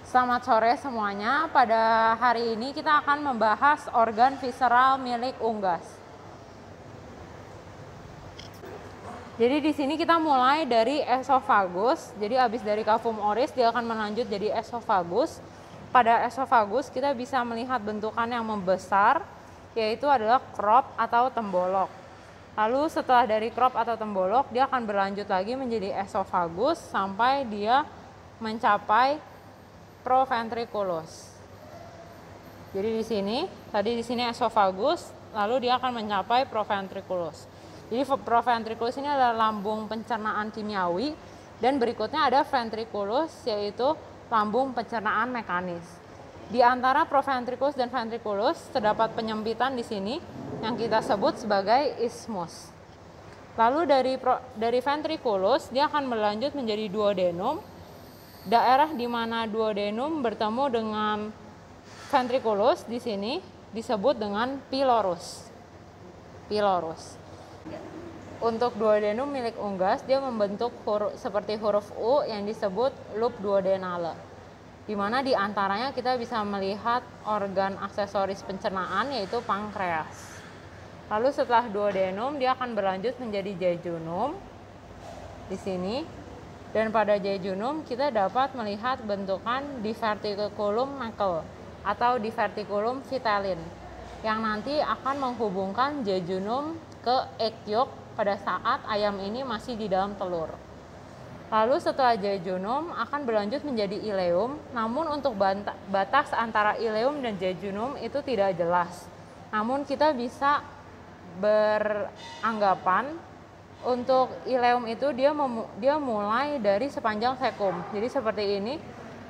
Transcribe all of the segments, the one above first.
Selamat sore semuanya. Pada hari ini kita akan membahas organ visceral milik unggas. Jadi di sini kita mulai dari esofagus. Jadi habis dari cavum oris dia akan melanjut jadi esofagus. Pada esofagus kita bisa melihat bentukan yang membesar, yaitu adalah crop atau tembolok. Lalu setelah dari crop atau tembolok dia akan berlanjut lagi menjadi esofagus sampai dia mencapai proventriculus. Jadi di sini esofagus, lalu dia akan mencapai proventriculus. Jadi proventriculus ini adalah lambung pencernaan kimiawi, dan berikutnya ada ventriculus, yaitu lambung pencernaan mekanis. Di antara proventriculus dan ventriculus terdapat penyempitan di sini yang kita sebut sebagai isthmus. Lalu dari ventriculus dia akan berlanjut menjadi duodenum. Daerah di mana duodenum bertemu dengan ventriculus di sini disebut dengan pilorus. Untuk duodenum milik unggas dia membentuk seperti huruf U yang disebut loop duodenale. Di mana di antaranya kita bisa melihat organ aksesoris pencernaan yaitu pankreas. Lalu setelah duodenum dia akan berlanjut menjadi jejunum di sini. Dan pada jejunum kita dapat melihat bentukan diverticulum Meckel atau diverticulum vitellin yang nanti akan menghubungkan jejunum ke egg yolk pada saat ayam ini masih di dalam telur. Lalu setelah jejunum akan berlanjut menjadi ileum, namun untuk batas antara ileum dan jejunum itu tidak jelas. Namun kita bisa beranggapan untuk ileum itu dia mulai dari sepanjang sekum. Jadi seperti ini,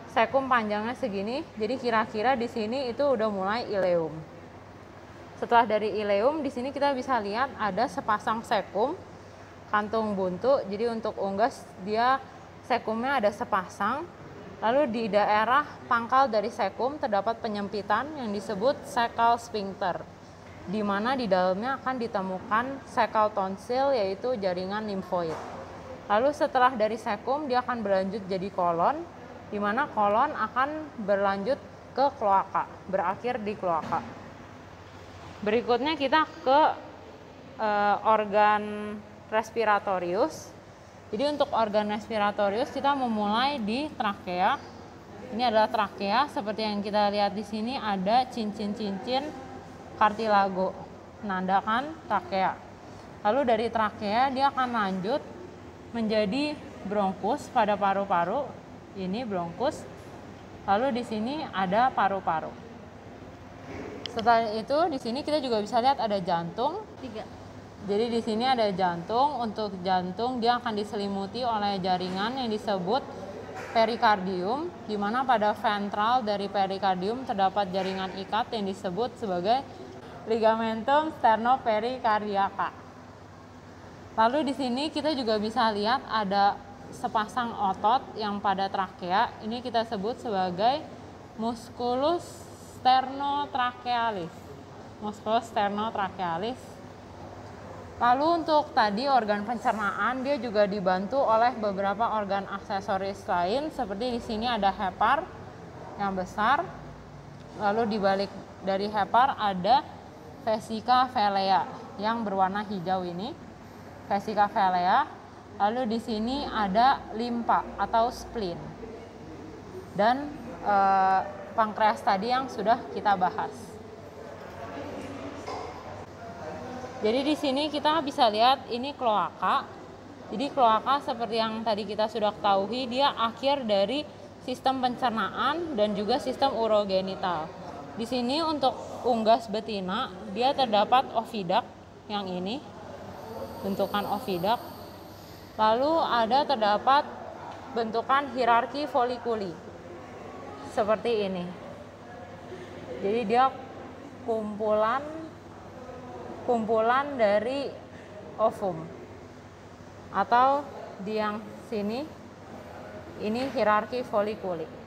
sekum panjangnya segini. Jadi kira-kira di sini itu udah mulai ileum. Setelah dari ileum, di sini kita bisa lihat ada sepasang sekum, kantung buntu. Jadi untuk unggas dia sekumnya ada sepasang. Lalu di daerah pangkal dari sekum terdapat penyempitan yang disebut cecal sphincter, di mana di dalamnya akan ditemukan cecal tonsil yaitu jaringan limfoid. Lalu setelah dari sekum dia akan berlanjut jadi kolon, di mana kolon akan berlanjut ke kloaka, berakhir di kloaka. Berikutnya kita ke organ respiratorius. Jadi untuk organ respiratorius kita memulai di trakea. Ini adalah trakea, seperti yang kita lihat di sini ada cincin-cincin kartilago menandakan trakea. Lalu dari trakea dia akan lanjut menjadi bronkus pada paru-paru. Ini bronkus. Lalu di sini ada paru-paru. Setelah itu di sini kita juga bisa lihat ada jantung. Jadi di sini ada jantung. Untuk jantung dia akan diselimuti oleh jaringan yang disebut perikardium, di mana pada ventral dari perikardium terdapat jaringan ikat yang disebut sebagai ligamentum sternoperikardiaka. Lalu di sini kita juga bisa lihat ada sepasang otot yang pada trakea. Ini kita sebut sebagai musculus sternotrachealis. Lalu untuk tadi organ pencernaan dia juga dibantu oleh beberapa organ aksesoris lain, seperti di sini ada hepar yang besar. Lalu di balik dari hepar ada vesica velea yang berwarna hijau ini, vesica velea. Lalu di sini ada limpa atau spleen dan pankreas tadi yang sudah kita bahas. Jadi di sini kita bisa lihat ini kloaka. Jadi kloaka seperti yang tadi kita sudah ketahui dia akhir dari sistem pencernaan dan juga sistem urogenital. Di sini untuk unggas betina dia terdapat ovidak yang ini, bentukan ovidak. Lalu terdapat bentukan hierarki folikuli seperti ini. Jadi dia kumpulan dari ovum, atau di yang sini ini hierarki folikuli.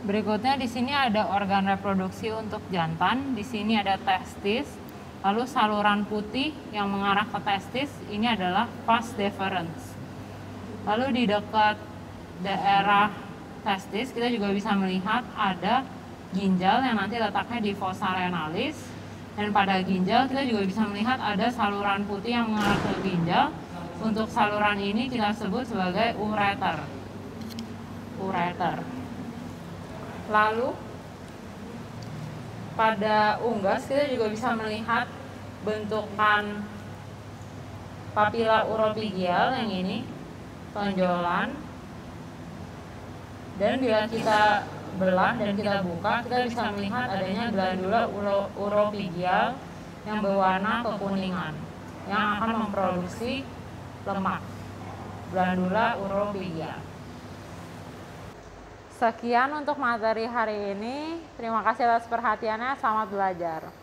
Berikutnya di sini ada organ reproduksi untuk jantan. Di sini ada testis. Lalu saluran putih yang mengarah ke testis ini adalah vas deferens. Lalu di dekat daerah testis kita juga bisa melihat ada ginjal yang nanti letaknya di fossa renalis, dan pada ginjal kita juga bisa melihat ada saluran putih yang mengarah ke ginjal. Untuk saluran ini kita sebut sebagai ureter. Lalu pada unggas kita juga bisa melihat bentukan papila uropigial yang ini, tonjolan. Dan bila kita belah dan kita buka, kita bisa melihat adanya glandula uropigial yang berwarna kekuningan yang akan memproduksi lemak, glandula uropigial. Sekian untuk materi hari ini. Terima kasih atas perhatiannya. Selamat belajar.